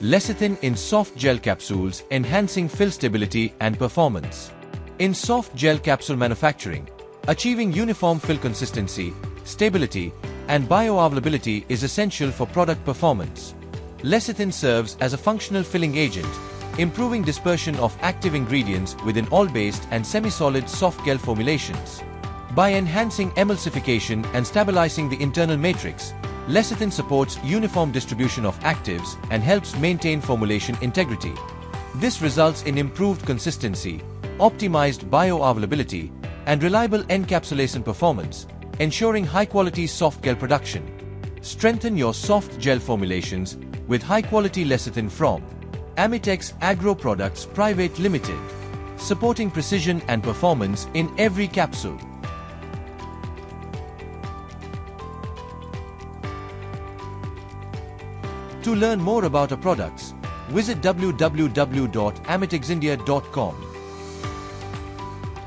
Lecithin in soft gel capsules, enhancing fill stability and performance. In soft gel capsule manufacturing, achieving uniform fill consistency, stability, and bioavailability is essential for product performance. Lecithin serves as a functional filling agent, improving dispersion of active ingredients within oil-based and semi-solid soft gel formulations. By enhancing emulsification and stabilizing the internal matrix, lecithin supports uniform distribution of actives and helps maintain formulation integrity. This results in improved consistency, optimized bioavailability, and reliable encapsulation performance, ensuring high-quality soft gel production. Strengthen your soft gel formulations with high-quality lecithin from Amitex Agro Products Private Limited, supporting precision and performance in every capsule. To learn more about our products, visit www.amitexindia.com.